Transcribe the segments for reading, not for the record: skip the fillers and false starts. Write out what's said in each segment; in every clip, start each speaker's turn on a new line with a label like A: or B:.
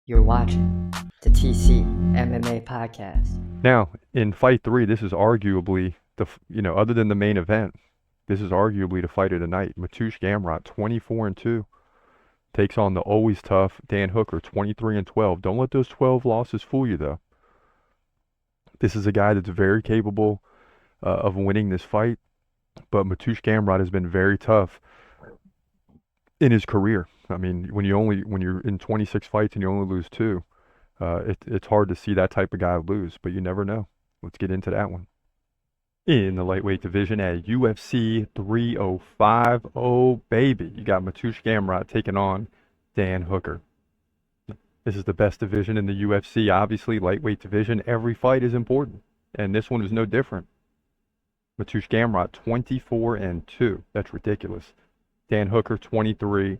A: You're watching the TCMMA podcast.
B: Now, in fight 3, this is arguably other than the main event, this is arguably the fight of the night. Mateusz Gamrot, 24-2, takes on the always tough Dan Hooker, 23-12. Don't let those 12 losses fool you, though. This is a guy that's very capable of winning this fight, but Mateusz Gamrot has been very tough in his career. I mean, when you're in 26 fights and you only lose 2, it's hard to see that type of guy lose, but you never know. Let's get into that one. In the lightweight division at UFC 305, oh baby, you got Mateusz Gamrot taking on Dan Hooker. This is the best division in the UFC. Obviously, lightweight division, every fight is important, and this one is no different. Mateusz Gamrot, 24-2. That's ridiculous. Dan Hooker, 23-12.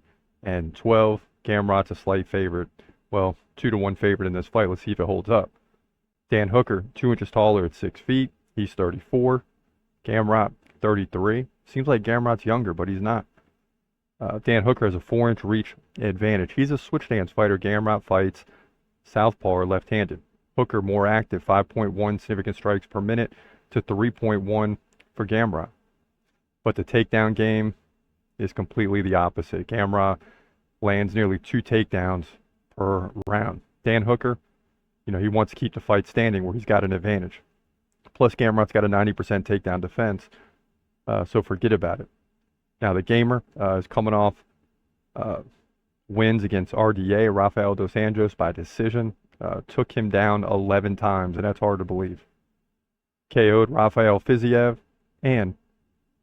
B: Gamrot's a slight favorite. Well, 2-1 favorite in this fight. Let's see if it holds up. Dan Hooker, 2 inches taller at 6 feet. He's 34. Gamrot, 33. Seems like Gamrot's younger, but he's not. Dan Hooker has a 4-inch reach advantage. He's a switch stance fighter. Gamrot fights southpaw or left-handed. Hooker more active, 5.1 significant strikes per minute to 3.1 for Gamrot. But the takedown game is completely the opposite. Gamrot lands nearly 2 takedowns per round. Dan Hooker, he wants to keep the fight standing where he's got an advantage. Plus, Gamrot's got a 90% takedown defense, so forget about it. Now, the Gamer is coming off wins against RDA, Rafael dos Anjos, by decision. Took him down 11 times, and that's hard to believe. KO'd Rafael Fiziev and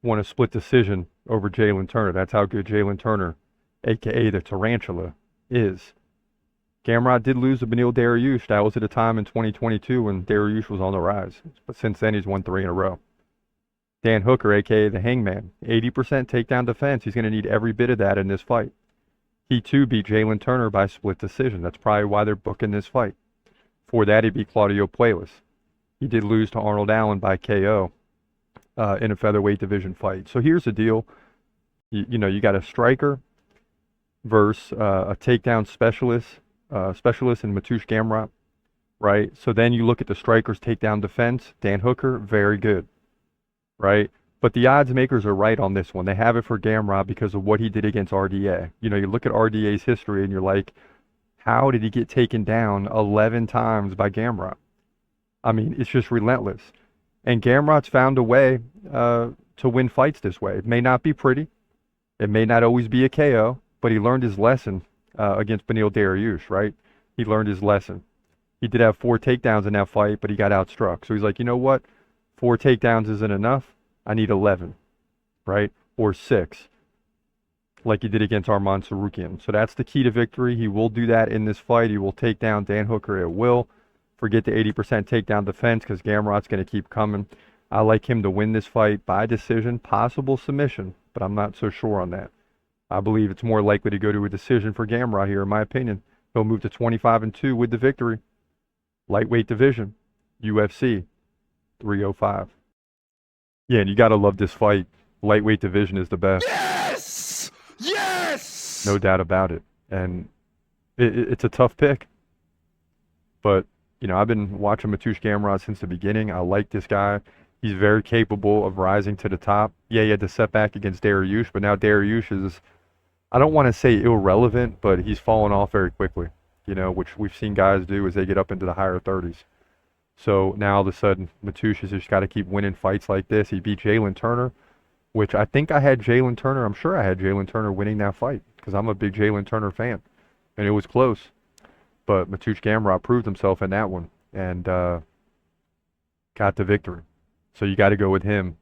B: won a split decision over Jalen Turner. That's how good Jalen Turner, a.k.a. the Tarantula, is. Gamrot did lose to Beneil Dariush. That was at a time in 2022 when Dariush was on the rise. But since then, he's won 3 in a row. Dan Hooker, a.k.a. the Hangman, 80% takedown defense. He's going to need every bit of that in this fight. He, too, beat Jalen Turner by split decision. That's probably why they're booking this fight. For that, he beat Claudio Puelles. He did lose to Arnold Allen by KO in a featherweight division fight. So here's the deal. You got a striker versus a takedown specialist in Mateusz Gamrot, right? So then you look at the striker's takedown defense. Dan Hooker, very good, right? But the odds makers are right on this one. They have it for Gamrot because of what he did against RDA. You look at RDA's history and you're like, how did he get taken down 11 times by Gamrot? I mean, it's just relentless. And Gamrot's found a way to win fights this way. It may not be pretty. It may not always be a KO, but he learned his lesson against Beneil Dariush, right? He learned his lesson. He did have 4 takedowns in that fight, but he got outstruck. So he's like, you know what? 4 takedowns isn't enough. I need 11, right? Or 6, like he did against Arman Tsarukyan. So that's the key to victory. He will do that in this fight. He will take down Dan Hooker at will. Forget the 80% takedown defense because Gamrot's going to keep coming. I like him to win this fight by decision, possible submission, but I'm not so sure on that. I believe it's more likely to go to a decision for Gamrot here, in my opinion. He'll move to 25-2 with the victory. Lightweight division, UFC 305. Yeah, and you got to love this fight. Lightweight division is the best.
C: Yes! Yes!
B: No doubt about it. And it's a tough pick. But, I've been watching Mateusz Gamrot since the beginning. I like this guy. He's very capable of rising to the top. Yeah, he had the setback against Dariush, but now Dariush is, I don't want to say irrelevant, but he's fallen off very quickly, which we've seen guys do as they get up into the higher 30s. So now all of a sudden, Mateusz has just got to keep winning fights like this. He beat Jalen Turner, which I think I had Jalen Turner. I'm sure I had Jalen Turner winning that fight because I'm a big Jalen Turner fan, and it was close. But Mateusz Gamrot proved himself in that one and got the victory. So you got to go with him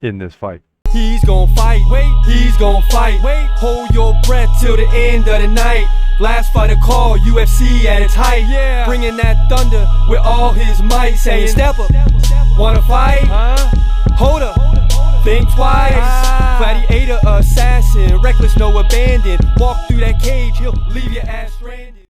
B: in this fight.
C: He's gonna fight, wait, he's gonna fight, wait, hold your breath till the end of the night. Last fight of call, UFC at its height, yeah. Bringing that thunder with all his might, saying step up, wanna fight, hold up, think twice, gladiator assassin, reckless, no abandon, walk through that cage, he'll leave your ass stranded.